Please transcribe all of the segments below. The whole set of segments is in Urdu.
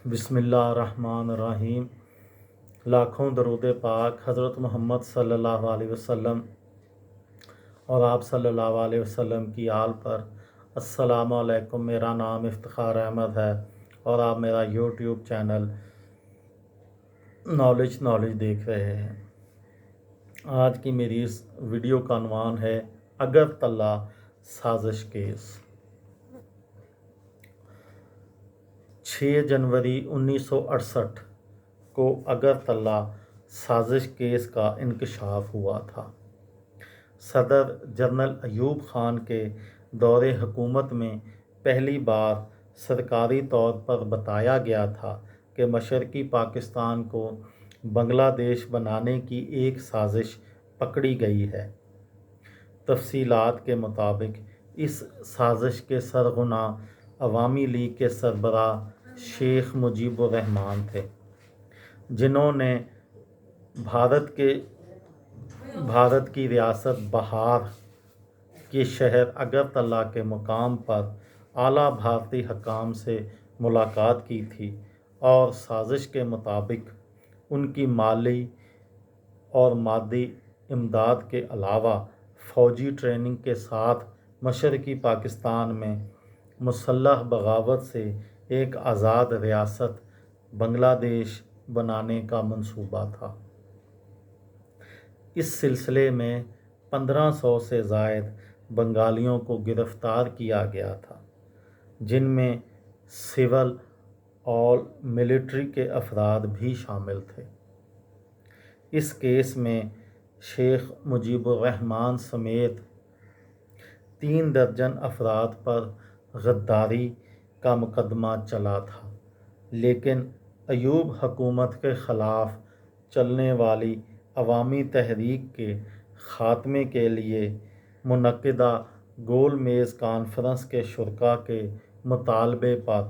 بسم اللہ الرحمن الرحیم۔ لاکھوں درود پاک حضرت محمد صلی اللہ علیہ وسلم اور آپ صلی اللہ علیہ وسلم کی آل پر۔ السلام علیکم، میرا نام افتخار احمد ہے اور آپ میرا یوٹیوب چینل نالج دیکھ رہے ہیں۔ آج کی میری اس ویڈیو کا عنوان ہے اگرتلہ سازش کیس۔ 6 جنوری 1968 کو اگرتلہ سازش کیس کا انکشاف ہوا تھا۔ صدر جنرل ایوب خان کے دور حکومت میں پہلی بار سرکاری طور پر بتایا گیا تھا کہ مشرقی پاکستان کو بنگلہ دیش بنانے کی ایک سازش پکڑی گئی ہے۔ تفصیلات کے مطابق اس سازش کے سرغنہ عوامی لیگ کے سربراہ شیخ مجیب الرحمان تھے، جنہوں نے بھارت کی ریاست بہار کے شہر اگرتلہ کے مقام پر اعلیٰ بھارتی حکام سے ملاقات کی تھی اور سازش کے مطابق ان کی مالی اور مادی امداد کے علاوہ فوجی ٹریننگ کے ساتھ مشرقی پاکستان میں مسلح بغاوت سے ایک آزاد ریاست بنگلہ دیش بنانے کا منصوبہ تھا۔ اس سلسلے میں 1500 سے زائد بنگالیوں کو گرفتار کیا گیا تھا، جن میں سول اور ملٹری کے افراد بھی شامل تھے۔ اس کیس میں شیخ مجیب الرحمان سمیت 3 درجن افراد پر غداری کا مقدمہ چلا تھا، لیکن ایوب حکومت کے خلاف چلنے والی عوامی تحریک کے خاتمے کے لیے منعقدہ گول میز کانفرنس کے شرکاء کے مطالبے پر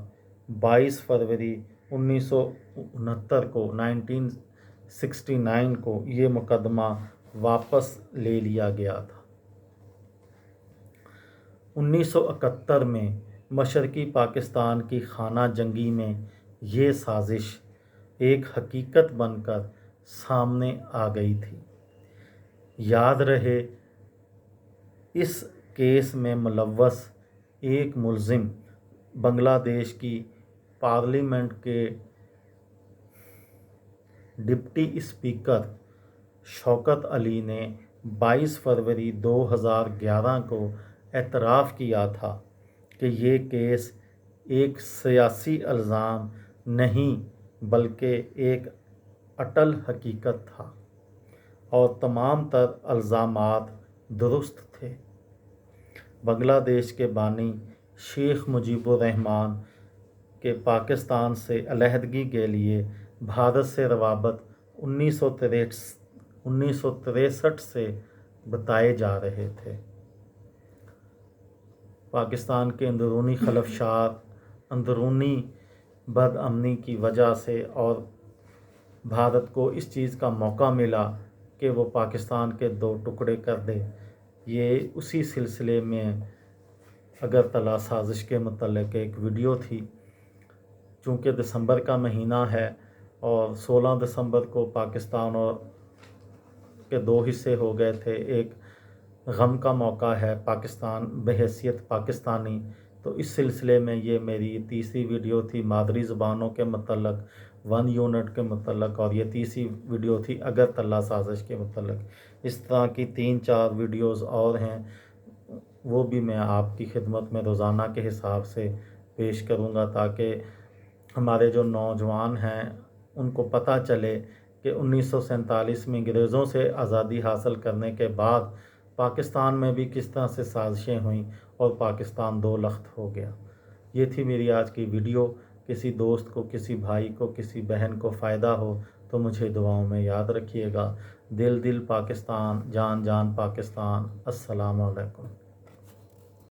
22 فروری 1969 کو یہ مقدمہ واپس لے لیا گیا تھا۔ 1971 میں مشرقی پاکستان کی خانہ جنگی میں یہ سازش ایک حقیقت بن کر سامنے آ گئی تھی۔ یاد رہے، اس کیس میں ملوث ایک ملزم بنگلہ دیش کی پارلیمنٹ کے ڈپٹی اسپیکر شوکت علی نے 22 فروری 2011 کو اعتراف کیا تھا کہ یہ کیس ایک سیاسی الزام نہیں بلکہ ایک اٹل حقیقت تھا اور تمام تر الزامات درست تھے۔ بنگلہ دیش کے بانی شیخ مجیب الرحمان کے پاکستان سے علیحدگی کے لیے بھارت سے روابط 1963 سے بتائے جا رہے تھے۔ پاکستان کے اندرونی خلفشات، اندرونی بدامنی کی وجہ سے اور بھارت کو اس چیز کا موقع ملا کہ وہ پاکستان کے 2 ٹکڑے کر دے۔ یہ اسی سلسلے میں اگرتلہ سازش کے متعلق ایک ویڈیو تھی۔ چونکہ دسمبر کا مہینہ ہے اور 16 دسمبر کو پاکستان کے 2 حصے ہو گئے تھے، ایک غم کا موقع ہے پاکستان بحیثیت پاکستانی، تو اس سلسلے میں یہ میری تیسری ویڈیو تھی مادری زبانوں کے متعلق 1 یونٹ کے متعلق، اور یہ تیسری ویڈیو تھی اگرتلہ سازش کے متعلق۔ اس طرح کی 3-4 ویڈیوز اور ہیں، وہ بھی میں آپ کی خدمت میں روزانہ کے حساب سے پیش کروں گا تاکہ ہمارے جو نوجوان ہیں ان کو پتہ چلے کہ 1947 میں انگریزوں سے آزادی حاصل کرنے کے بعد پاکستان میں بھی کس طرح سے سازشیں ہوئیں اور پاکستان 2 لخت ہو گیا۔ یہ تھی میری آج کی ویڈیو۔ کسی دوست کو، کسی بھائی کو، کسی بہن کو فائدہ ہو تو مجھے دعاؤں میں یاد رکھیے گا۔ دل پاکستان، جان پاکستان۔ السلام علیکم۔